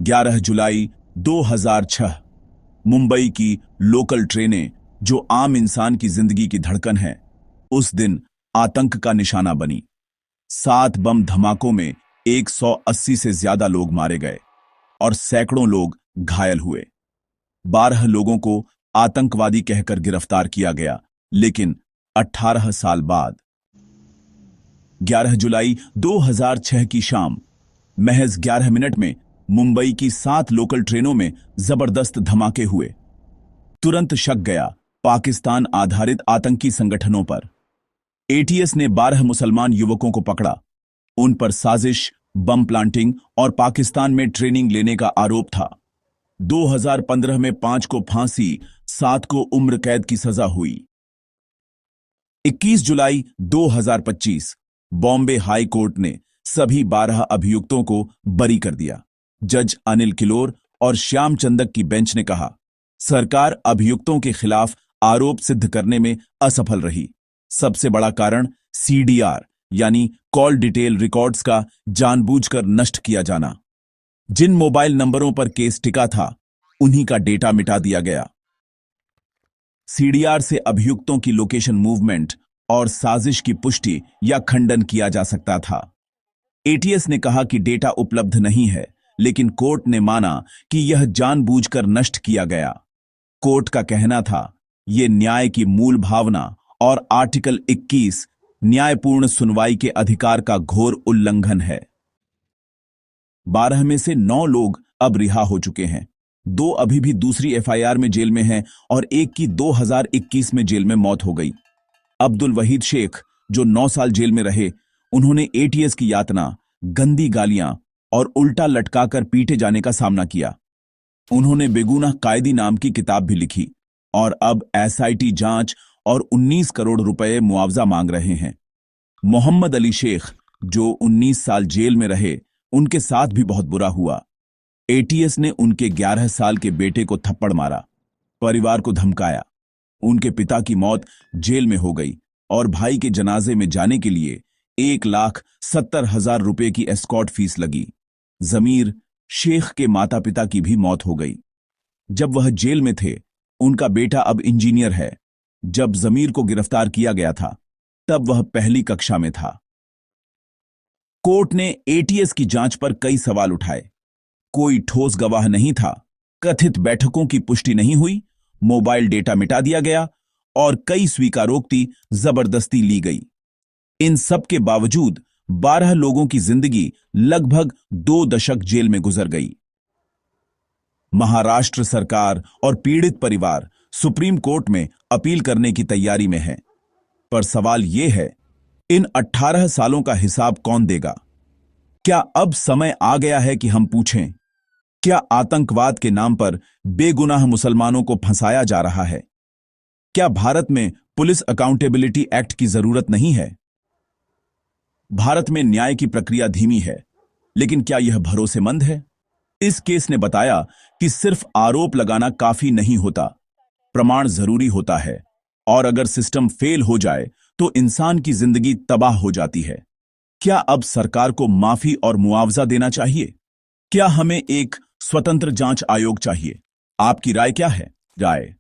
11 जुलाई 2006। मुंबई की लोकल ट्रेनें, जो आम इंसान की जिंदगी की धड़कन है, उस दिन आतंक का निशाना बनी। 7 बम धमाकों में 180 से ज्यादा लोग मारे गए और सैकड़ों लोग घायल हुए। 12 लोगों को आतंकवादी कहकर गिरफ्तार किया गया, लेकिन 18 साल बाद 11 जुलाई 2006 की शाम महज 11 मिनट में मुंबई की 7 लोकल ट्रेनों में जबरदस्त धमाके हुए। तुरंत शक गया पाकिस्तान आधारित आतंकी संगठनों पर। एटीएस ने 12 मुसलमान युवकों को पकड़ा। उन पर साजिश, बम प्लांटिंग और पाकिस्तान में ट्रेनिंग लेने का आरोप था। 2015 में 5 को फांसी, 7 को उम्र कैद की सजा हुई। 21 जुलाई 2025 बॉम्बे हाई कोर्ट ने सभी 12 अभियुक्तों को बरी कर दिया। जज अनिल किलोर और श्याम चंदक की बेंच ने कहा, सरकार अभियुक्तों के खिलाफ आरोप सिद्ध करने में असफल रही। सबसे बड़ा कारण सीडीआर यानी कॉल डिटेल रिकॉर्ड्स का जानबूझकर नष्ट किया जाना। जिन मोबाइल नंबरों पर केस टिका था, उन्हीं का डेटा मिटा दिया गया। सीडीआर से अभियुक्तों की लोकेशन मूवमेंट और साजिश की पुष्टि या खंडन किया जा सकता था। एटीएस ने कहा कि डेटा उपलब्ध नहीं है, लेकिन कोर्ट ने माना कि यह जानबूझकर नष्ट किया गया। कोर्ट का कहना था, यह न्याय की मूल भावना और आर्टिकल 21 न्यायपूर्ण सुनवाई के अधिकार का घोर उल्लंघन है। 12 में से 9 लोग अब रिहा हो चुके हैं। 2 अभी भी दूसरी एफआईआर में जेल में हैं और एक की 2021 में जेल में मौत हो गई। अब्दुल वहीद शेख, जो 9 साल जेल में रहे, उन्होंने एटीएस की यातना, गंदी गालियां और उल्टा लटकाकर पीटे जाने का सामना किया। उन्होंने बेगुनाह कायदी नाम की किताब भी लिखी और अब एसआईटी जांच और 19 करोड़ रुपए मुआवजा मांग रहे हैं। मोहम्मद अली शेख, जो 19 साल जेल में रहे, उनके साथ भी बहुत बुरा हुआ। एटीएस ने उनके 11 साल के बेटे को थप्पड़ मारा, परिवार को धमकाया। उनके पिता की मौत जेल में हो गई और भाई के जनाजे में जाने के लिए 1,70,000 रुपए की एस्कॉर्ट फीस लगी। जमीर शेख के माता पिता की भी मौत हो गई। जब वह जेल में थे, उनका बेटा अब इंजीनियर है। जब जमीर को गिरफ्तार किया गया था, तब वह पहली कक्षा में था। कोर्ट ने एटीएस की जांच पर कई सवाल उठाए। कोई ठोस गवाह नहीं था, कथित बैठकों की पुष्टि नहीं हुई, मोबाइल डेटा मिटा दिया गया और कई स्वीकारोक्ति जबरदस्ती ली गई। इन सब के बावजूद 12 लोगों की जिंदगी लगभग 2 दशक जेल में गुजर गई। महाराष्ट्र सरकार और पीड़ित परिवार सुप्रीम कोर्ट में अपील करने की तैयारी में है। पर सवाल यह है, इन 18 सालों का हिसाब कौन देगा? क्या अब समय आ गया है कि हम पूछें, क्या आतंकवाद के नाम पर बेगुनाह मुसलमानों को फंसाया जा रहा है? क्या भारत में पुलिस अकाउंटेबिलिटी एक्ट की जरूरत नहीं है? भारत में न्याय की प्रक्रिया धीमी है, लेकिन क्या यह भरोसेमंद है? इस केस ने बताया कि सिर्फ आरोप लगाना काफी नहीं होता, प्रमाण जरूरी होता है, और अगर सिस्टम फेल हो जाए तो इंसान की जिंदगी तबाह हो जाती है। क्या अब सरकार को माफी और मुआवजा देना चाहिए? क्या हमें एक स्वतंत्र जांच आयोग चाहिए? आपकी राय क्या है? राय